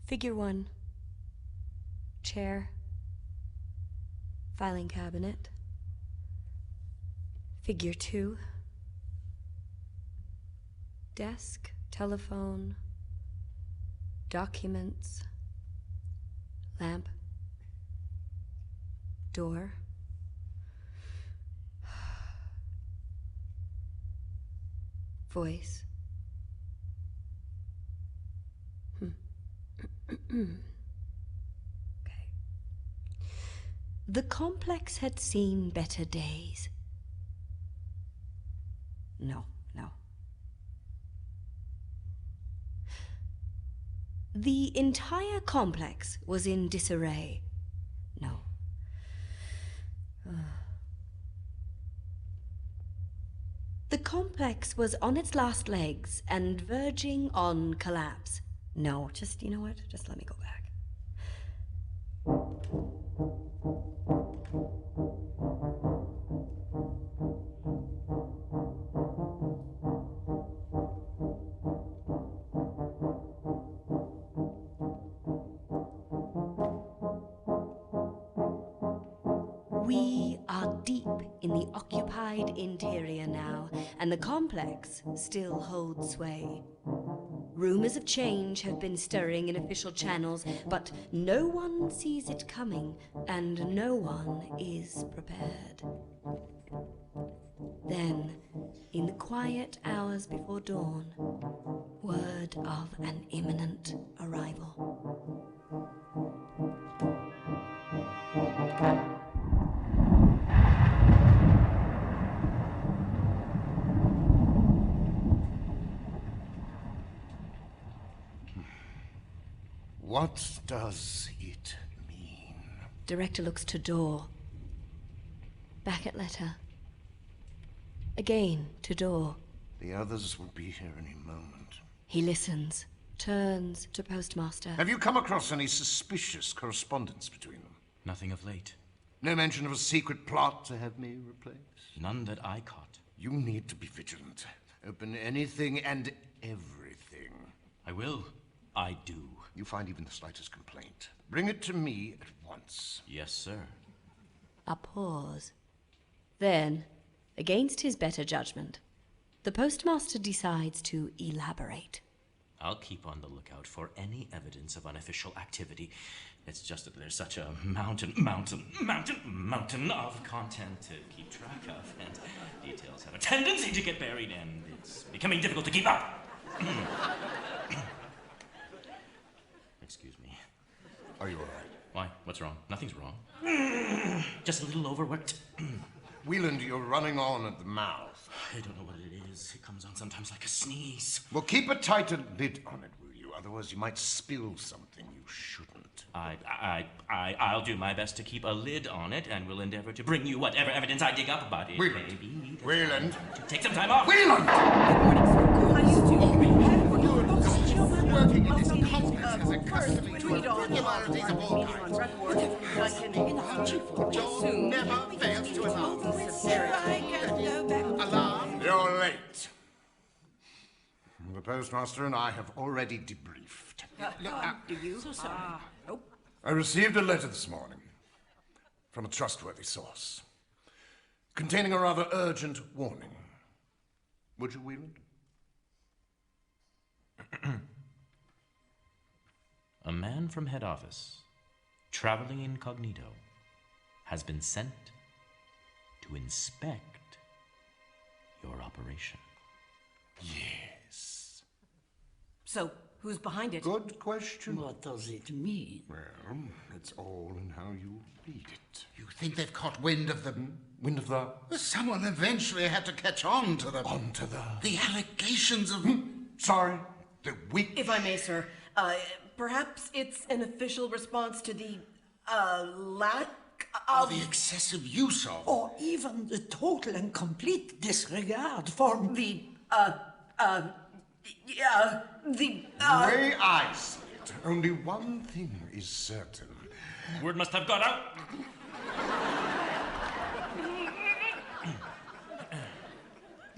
Figure 1. Chair. Filing cabinet. Figure 2. Desk, telephone, documents, lamp, door. Voice. Okay. The complex had seen better days. No. The entire complex was in disarray. No. The complex was on its last legs and verging on collapse. No, just, you know what? Just let me go back. We are deep in the occupied interior now, and the complex still holds sway. Rumors of change have been stirring in official channels, but no one sees it coming, and no one is prepared. Then, in the quiet hours before dawn, word of an imminent arrival. What does it mean? Director looks to door. Back at letter. Again to door. The others will be here any moment. He listens, turns to postmaster. Have you come across any suspicious correspondence between them? Nothing of late. No mention of a secret plot to have me replaced? None that I caught. You need to be vigilant. Open anything and everything. I will. I do. You find even the slightest complaint, bring it to me at once. Yes, sir. A pause. Then, against his better judgment, the postmaster decides to elaborate. I'll keep on the lookout for any evidence of unofficial activity. It's just that there's such a mountain of content to keep track of, and details have a tendency to get buried, and it's becoming difficult to keep up. Excuse me. Are you all right? Why? What's wrong? Nothing's wrong. Just a little overworked. Wieland, you're running on at the mouth. I don't know what it is. It comes on sometimes like a sneeze. Well, keep a tighter lid on it, will you? Otherwise you might spill something you shouldn't. I'll do my best to keep a lid on it, and will endeavor to bring you whatever evidence I dig up, but it Wieland. may be... Wieland. Take some time off. Wieland! Working in this complex has accustomed me to irregularities of all kinds. John never fails to alarm. Alarm? You're late. The postmaster and I have already debriefed. Do you? I received a letter this morning from a trustworthy source containing a rather urgent warning. Would you, Wieland? A man from head office, traveling incognito, has been sent to inspect your operation. Yes. So, who's behind it? Good question. What does it mean? Well, it's all in how you read it. You think they've caught wind of them? Wind of the... Someone eventually had to catch on to them. On to the... The allegations of... Sorry, the weak... If I may, sir, perhaps it's an official response to the, lack of... the excessive use of... Or even the total and complete disregard for... The The way I see it, only one thing is certain. Word must have got out.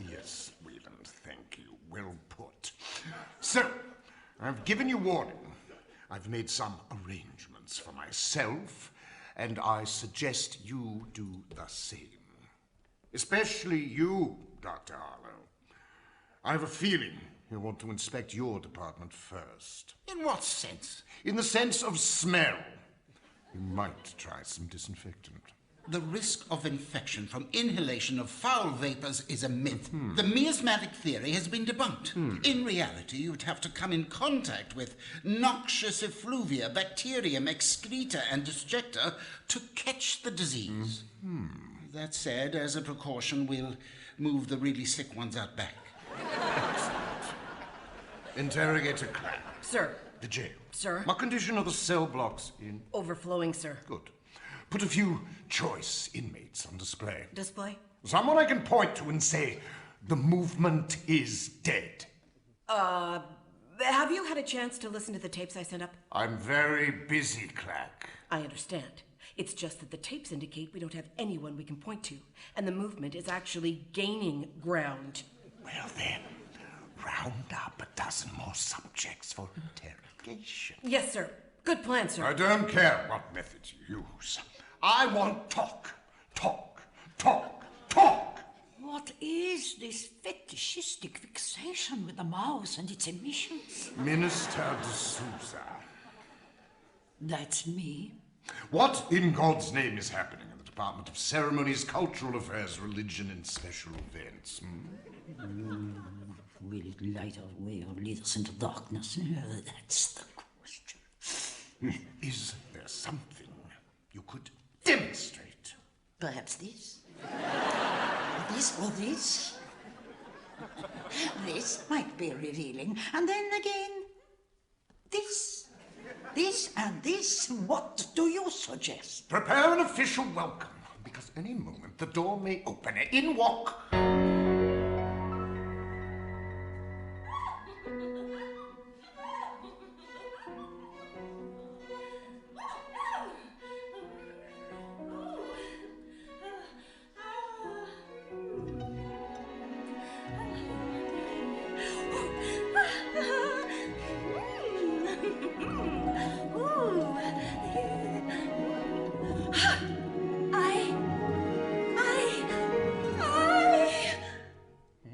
Yes, Wieland, thank you. Well put. So, I've given you warning. I've made some arrangements for myself, and I suggest you do the same. Especially you, Dr. Harlow. I have a feeling you want to inspect your department first. In what sense? In the sense of smell. You might try some disinfectant. The risk of infection from inhalation of foul vapors is a myth. The miasmatic theory has been debunked. In reality, you'd have to come in contact with noxious effluvia, bacterium, excreta, and disjecta to catch the disease. That said, as a precaution, we'll move the really sick ones out back. Interrogator Crack. Sir. The jail. Sir. What condition are the cell blocks in? Overflowing, sir. Good. Put a few choice inmates on display. Display? Someone I can point to and say, the movement is dead. Have you had a chance to listen to the tapes I sent up? I'm very busy, Clack. I understand. It's just that the tapes indicate we don't have anyone we can point to, and the movement is actually gaining ground. Well then, round up a dozen more subjects for interrogation. Yes, sir. Good plan, sir. I don't care what methods you use. I want talk. Talk. Talk. Talk. What is this fetishistic fixation with the mouse and its emissions? Minister de Souza. That's me. What in God's name is happening in the Department of Ceremonies, Cultural Affairs, Religion, and Special Events? Will it light our way or lead us into darkness? That's the question. Is there something you could demonstrate? Perhaps this? Or this or this? This might be revealing. And then again, this. This and this. What do you suggest? Prepare an official welcome, because any moment the door may open. In walk.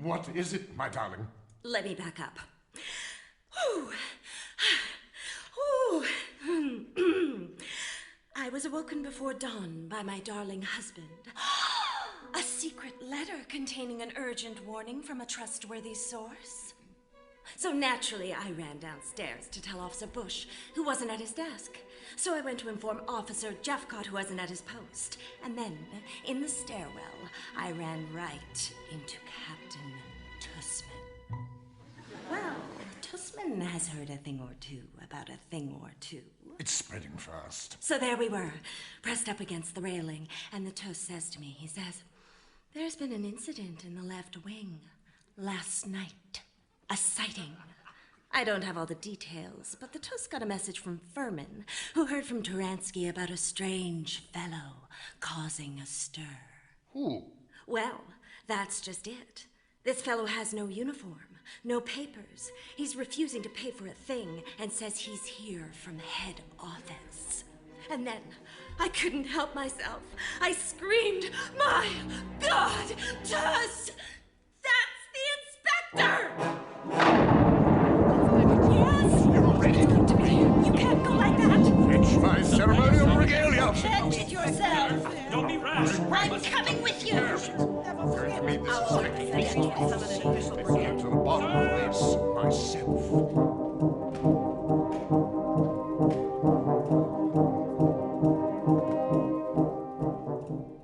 What is it, my darling? Let me back up. I was awoken before dawn by my darling husband. A secret letter containing an urgent warning from a trustworthy source. So naturally, I ran downstairs to tell Officer Bush, who wasn't at his desk. So I went to inform Officer Jeffcott, who wasn't at his post. And then, in the stairwell, I ran right into Captain Tussman. Well, Tussman has heard a thing or two about a thing or two. It's spreading fast. So there we were, pressed up against the railing, and the Tuss says to me, he says, "There's been an incident in the left wing last night. A sighting." I don't have all the details, but the Tuss got a message from Furman, who heard from Turansky about a strange fellow causing a stir. Who? Well, that's just it. This fellow has no uniform, no papers. He's refusing to pay for a thing and says he's here from head office. And then, I couldn't help myself. I screamed, "My God, Tuss! That's the inspector!" Yes! You're ready. Come to me. You can't go like that. Fetch my ceremonial regalia. Fetch it yourself. Don't be rash. I'm coming with you. Turn to me this second. I'll get to the bottom of this myself.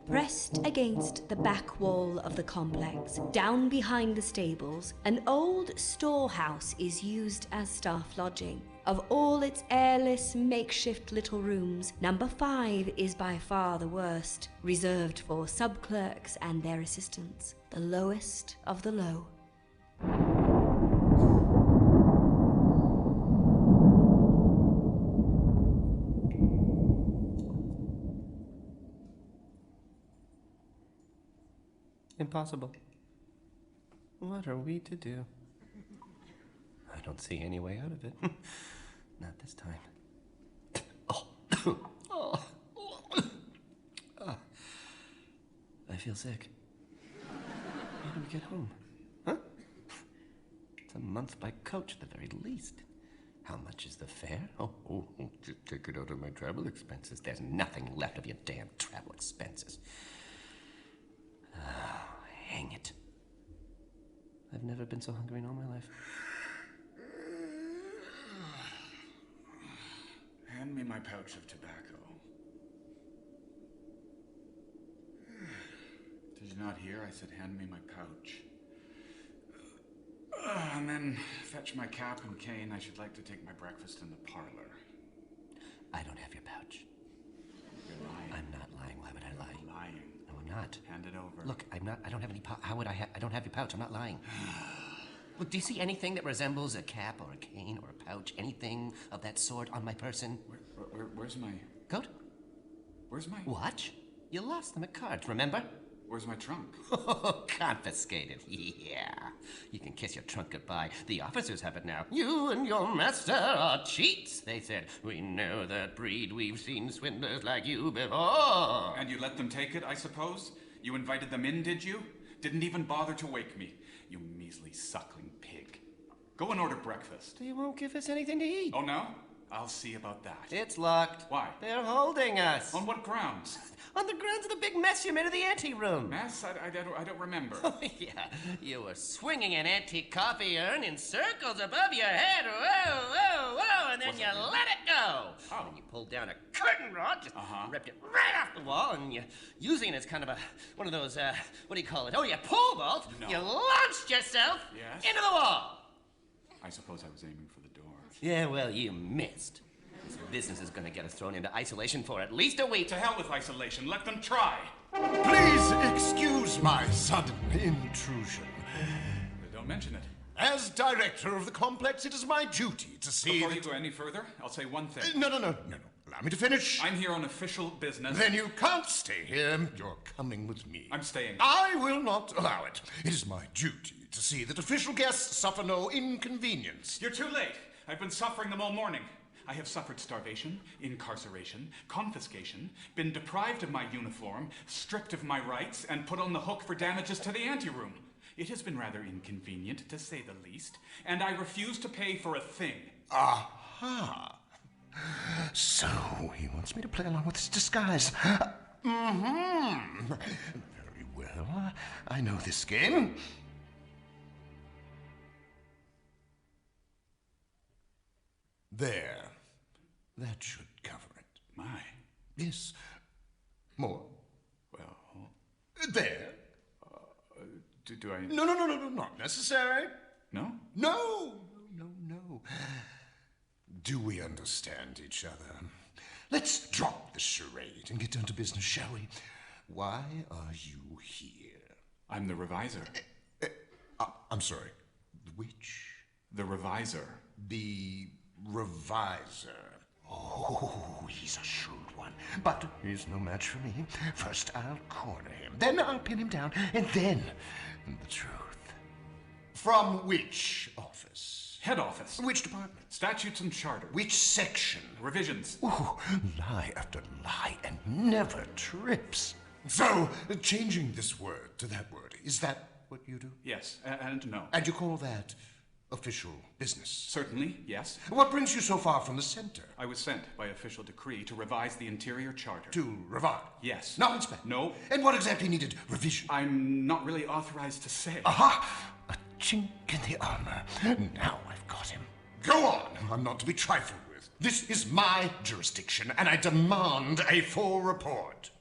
Pressed against the back wall of the complex, down behind the stables, an old storehouse is used as staff lodging. Of all its airless, makeshift little rooms, number 5 is by far the worst, reserved for sub-clerks and their assistants, the lowest of the low. Impossible. What are we to do? I don't see any way out of it. Not this time. feel sick. How do we get home? Huh? It's a month by coach at the very least. How much is the fare? Oh, just take it out of my travel expenses. There's nothing left of your damn travel expenses. Oh, hang it. I've never been so hungry in all my life. Hand me my pouch of tobacco. Did you not hear? I said, hand me my pouch. And then fetch my cap and cane. I should like to take my breakfast in the parlor. I don't have your pouch. You're lying. I'm not lying. Why would I lie? You're lying. No, I'm not. Hand it over. Look, I don't have any pouch. How would I don't have your pouch. I'm not lying. Look, do you see anything that resembles a cap or a cane or a pouch? Anything of that sort on my person? Where's my... Coat? Where's my... Watch? You lost them at cards, remember? Where's my trunk? Oh, confiscated. Yeah. You can kiss your trunk goodbye. The officers have it now. You and your master are cheats, they said. We know that breed. We've seen swindlers like you before. And you let them take it, I suppose? You invited them in, did you? Didn't even bother to wake me. You measly suckling pig. Go and order breakfast. They won't give us anything to eat. Oh, no? I'll see about that. It's locked. Why? They're holding us. On what grounds? On the grounds of the big mess you made of the anteroom. Mess? I don't remember. Oh, yeah. You were swinging an antique coffee urn in circles above your head. Whoa, whoa, whoa. And then you let it go. Oh. And you pulled down a curtain rod, just ripped it right off the wall, and you using it as kind of one of those, what do you call it? Oh, yeah, pole vault. No. You launched yourself into the wall. I suppose I was aiming for the door. Yeah, well, you missed. This business is going to get us thrown into isolation for at least a week. To hell with isolation. Let them try. Please excuse my sudden intrusion. Don't mention it. As director of the complex, it is my duty to see Before that... you go any further, I'll say one thing. No. Allow me to finish. I'm here on official business. Then you can't stay here. You're coming with me. I'm staying. I will not allow it. It is my duty to see that official guests suffer no inconvenience. You're too late. I've been suffering them all morning. I have suffered starvation, incarceration, confiscation, been deprived of my uniform, stripped of my rights, and put on the hook for damages to the anteroom. It has been rather inconvenient, to say the least, and I refuse to pay for a thing. Aha! So he wants me to play along with his disguise. Very well. I know this game. There. That should cover it. My. Yes. More. Well. There. Do I... No, not necessary. No? No. Do we understand each other? Let's drop the charade and get down to business, shall we? Why are you here? I'm the reviser. I'm sorry. Which? The reviser. The reviser. Oh, he's a shrewd one. But he's no match for me. First, I'll corner him. Then I'll pin him down. And then the truth. From which office? Head office. Which department? Statutes and charter. Which section? Revisions. Ooh, lie after lie and never trips. So, changing this word to that word, is that what you do? Yes, and no. And you call that official business? Certainly, yes. What brings you so far from the center? I was sent by official decree to revise the interior charter. To revise? Yes. Not inspect? No. And what exactly needed revision? I'm not really authorized to say. Aha! A chink in the armor. Now I've got him. Go on! I'm not to be trifled with. This is my jurisdiction, and I demand a full report.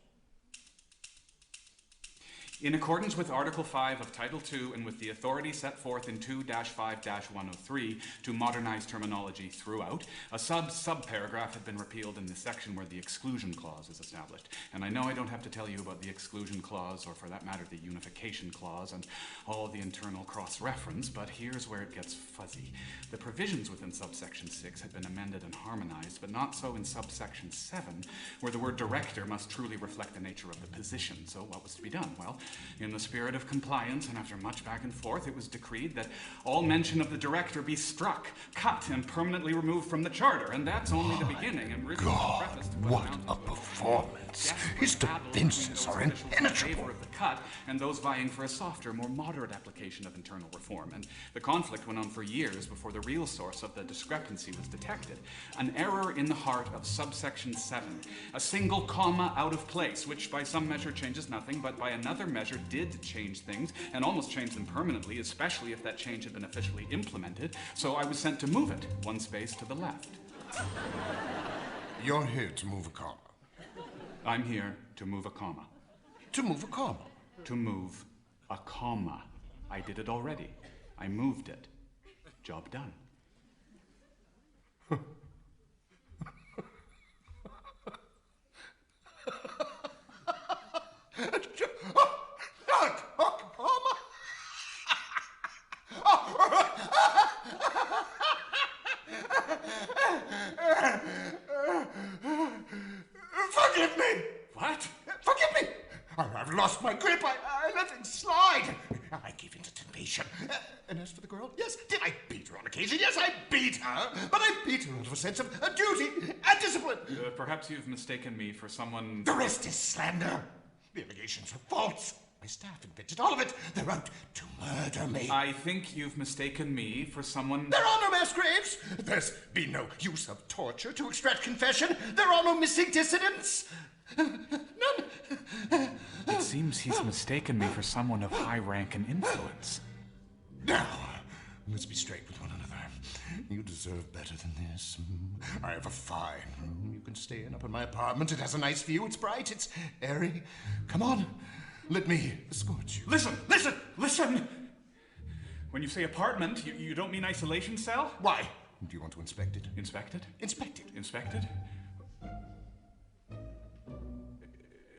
In accordance with Article 5 of Title II and with the authority set forth in 2-5-103 to modernize terminology throughout, a sub-paragraph had been repealed in the section where the exclusion clause is established. And I know I don't have to tell you about the exclusion clause, or for that matter, the unification clause, and all the internal cross-reference, but here's where it gets fuzzy. The provisions within subsection 6 had been amended and harmonized, but not so in subsection 7, where the word director must truly reflect the nature of the position. So what was to be done? Well, In the spirit of compliance, and after much back and forth, it was decreed that all mention of the director be struck, cut, and permanently removed from the charter, and that's only the beginning. And really, God, what a performance! His defenses are impenetrable. Of the cut, and those vying for a softer, more moderate application of internal reform. And the conflict went on for years before the real source of the discrepancy was detected. An error in the heart of subsection 7. A single comma out of place, which by some measure changes nothing, but by another measure did change things, and almost changed them permanently, especially if that change had been officially implemented. So I was sent to move it, one space to the left. You're here to move a comma. I'm here to move a comma. To move a comma? To move a comma. I did it already. I moved it. Job done. Forgive me! What? Forgive me! I've lost my grip. I let it slide. I gave in to temptation. And as for the girl, yes, did I beat her on occasion? Yes, I beat her. But I beat her out of a sense of duty and discipline. Perhaps you've mistaken me for someone... The rest is slander. The allegations are false. My staff invented all of it. They're out to murder me. I think you've mistaken me for someone... There are no mass graves. There's been no use of torture to extract confession. There are no missing dissidents. None. It seems he's mistaken me for someone of high rank and influence. Now, let's be straight with one another. You deserve better than this. I have a fine. You can stay in up in my apartment. It has a nice view. It's bright. It's airy. Come on. Let me escort you. Listen! When you say apartment, you don't mean isolation cell? Why? Do you want to inspect it? Inspect it? Inspect it. Inspect it?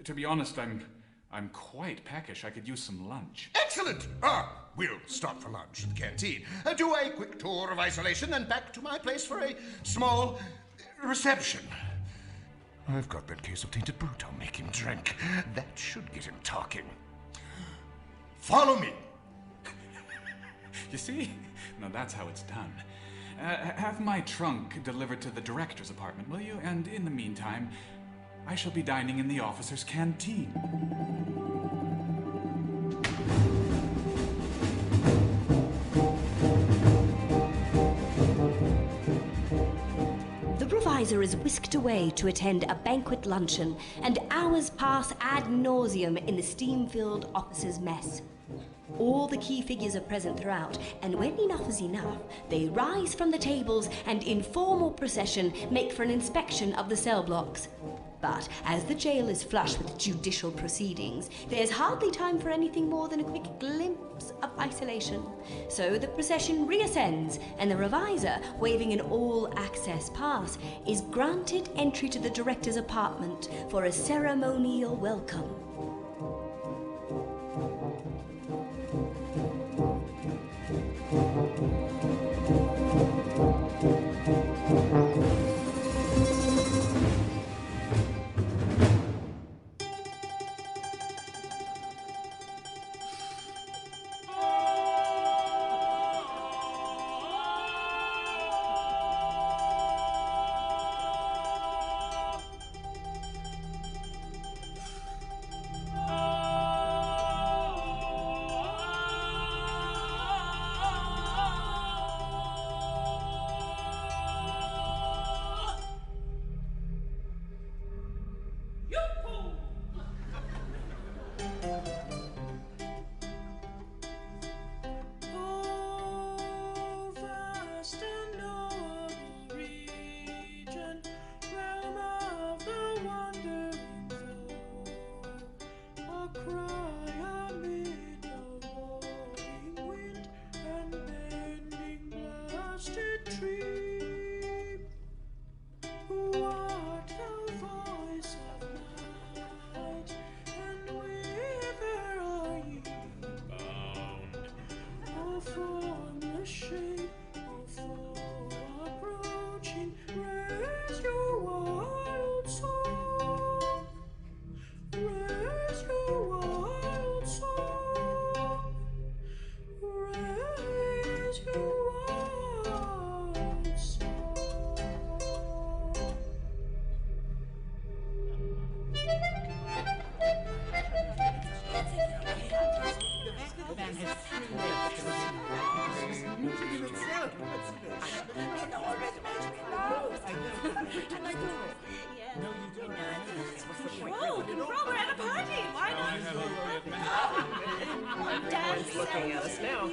To be honest, I'm quite peckish. I could use some lunch. Excellent! We'll stop for lunch at the canteen. Do a quick tour of isolation, then back to my place for a small reception. I've got that case of tainted brute. I'll make him drink. That should get him talking. Follow me. You see? Now that's how it's done. Have my trunk delivered to the director's apartment, will you? And in the meantime, I shall be dining in the officer's canteen. The provisor is whisked away to attend a banquet luncheon, and hours pass ad nauseum in the steam-filled officer's mess. All the key figures are present throughout, and when enough is enough, they rise from the tables and in formal procession make for an inspection of the cell blocks. But as the jail is flush with judicial proceedings, there's hardly time for anything more than a quick glimpse of isolation. So the procession reascends, and the revisor, waving an all-access pass, is granted entry to the director's apartment for a ceremonial welcome. looking at us now.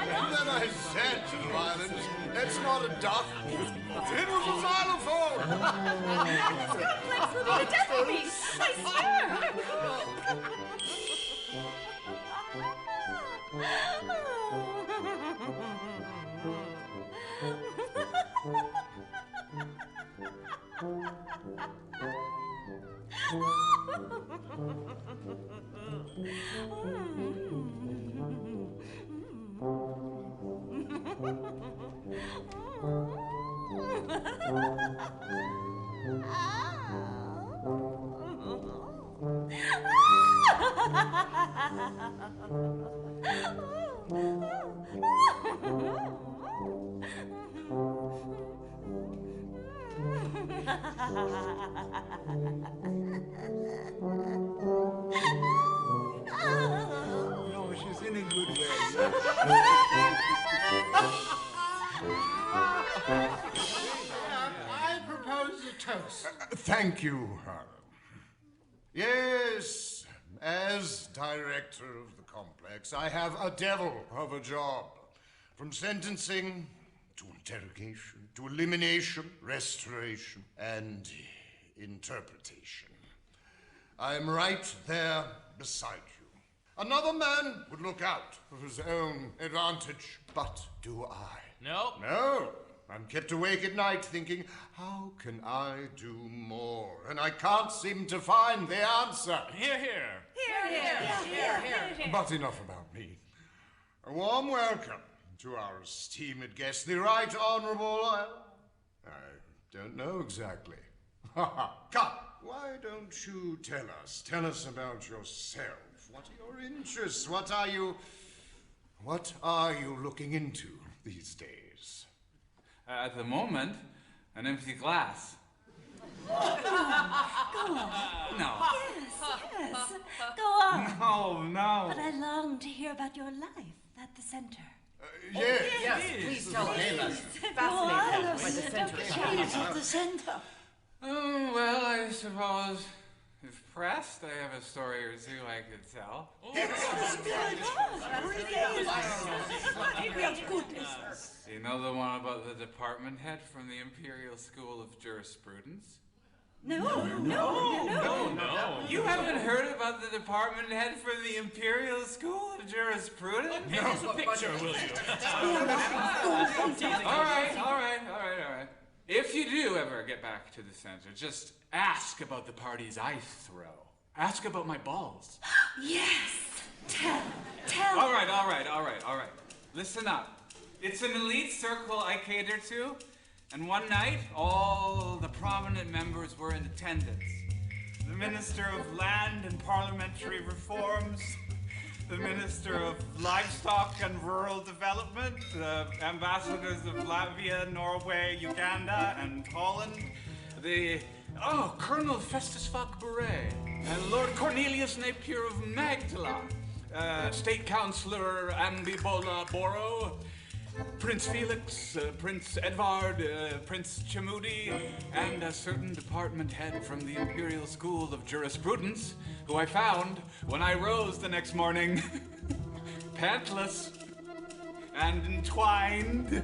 And then I said to the violins, that's not a duck. It was a xylophone. Complex will be the death of me. I swear. No, she's in a good way. I propose a toast. Thank you, Harlan. Yes, as director of the complex, I have a devil of a job. From sentencing to interrogation, to elimination, restoration, and interpretation. I am right there beside you. Another man would look out for his own advantage, but do I? No. No. I'm kept awake at night thinking, how can I do more? And I can't seem to find the answer. Hear, hear. But enough about me. A warm welcome to our esteemed guest, the Right Honourable... I don't know exactly. Come, why don't you tell us about yourself? What are your interests? What are you looking into these days? At the moment, an empty glass. Go on. No. Yes. Go on. No. But I long to hear about your life at the center. Yes. Yes, please tell us. Go on. Fascinated by the center. Please, at the center. Oh, well, I suppose if pressed, I have a story or two I could tell. You know the one about the department head from the Imperial School of Jurisprudence? No. You haven't heard about the department head for the Imperial School of Jurisprudence? Give us a picture, will you? All right. If you do ever get back to the center, just ask about the parties I throw. Ask about my balls. Yes. Tell. All right. Listen up. It's an elite circle I cater to, and one night, all the prominent members were in attendance. The Minister of Land and Parliamentary Reforms, the Minister of Livestock and Rural Development, the ambassadors of Latvia, Norway, Uganda, and Holland, Colonel Festus Falk Beret, and Lord Cornelius Napier of Magdala, State Councillor Ambibola Boro, Prince Felix, Prince Edvard, Prince Chamudi, and a certain department head from the Imperial School of Jurisprudence, who I found when I rose the next morning, pantless and entwined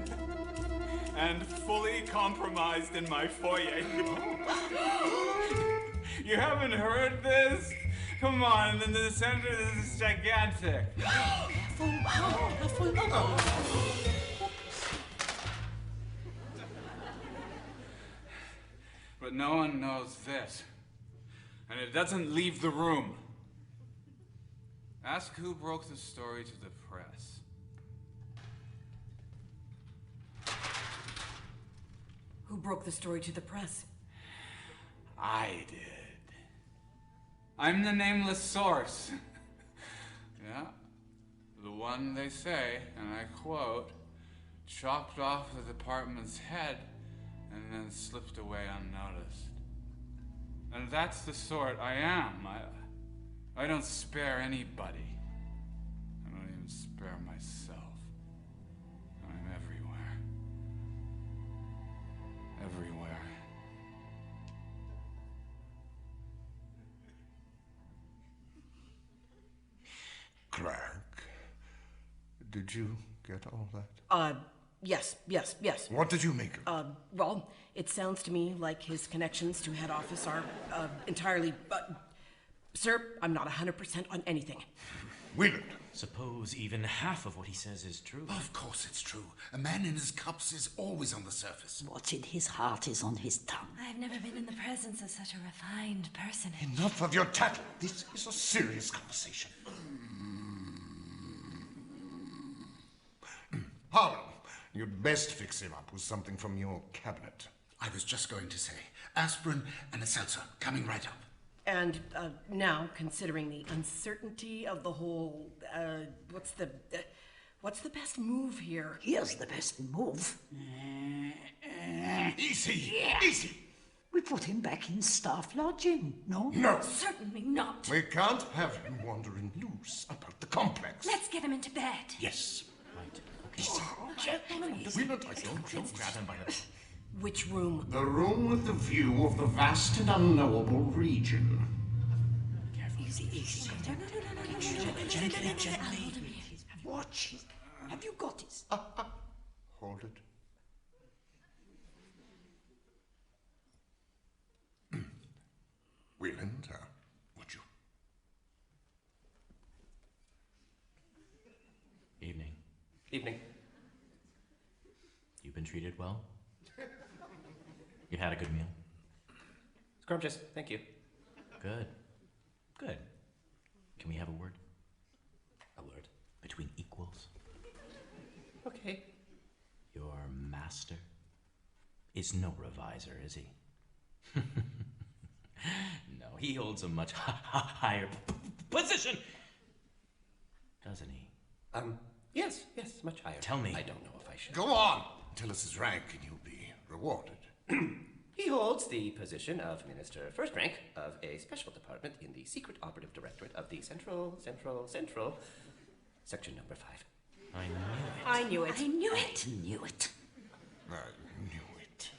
and fully compromised in my foyer. You haven't heard this? Come on, in the center this is gigantic. But no one knows this, and it doesn't leave the room. Ask who broke the story to the press. Who broke the story to the press? I did. I'm the nameless source. Yeah, the one they say, and I quote, chopped off the department's head and then slipped away unnoticed. And that's the sort I am. I don't spare anybody. I don't even spare myself. I'm everywhere. Everywhere. Did you get all that? Yes. What did you make of it? Well, it sounds to me like his connections to head office are entirely. Sir, I'm not 100% on anything. Wayland. Suppose even half of what he says is true. Of course it's true. A man in his cups is always on the surface. What's in his heart is on his tongue. I've never been in the presence of such a refined person. Enough of your tattle. This is a serious conversation. Harlan, you'd best fix him up with something from your cabinet. I was just going to say, aspirin and a seltzer, coming right up. And now, considering the uncertainty of the whole, what's the best move here? Here's the best move. Easy, easy. We put him back in staff lodging, no? No, Certainly not. we can't have him wandering loose about the complex. Let's get him into bed. Yes. Right. Okay. Wayland, I Don't grab him by the... Which room? The room with the view of the vast and unknowable region. Easy. No. Gently. Watch it. Have you got it? Hold it. Wayland, would you? Evening. Evening. You've been treated well? You had a good meal? Scrumptious, thank you. Good. Can we have a word? A word. Between equals? Okay. Your master is no reviser, is he? No, he holds a much higher position, doesn't he? Yes, much higher. Tell me. I don't know if I should. Go on. Tell us his rank and you'll be rewarded. He holds the position of Minister First Rank of a special department in the Secret Operative Directorate of the Central, Section Number 5. I knew it. I knew it. I knew it. I knew it.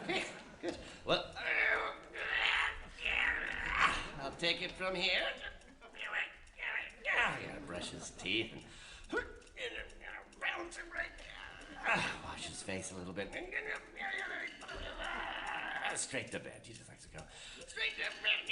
Okay, good. Well, I'll take it from here. I gotta brush his teeth and wash his face a little bit. Straight to bed. He just likes to go straight to bed.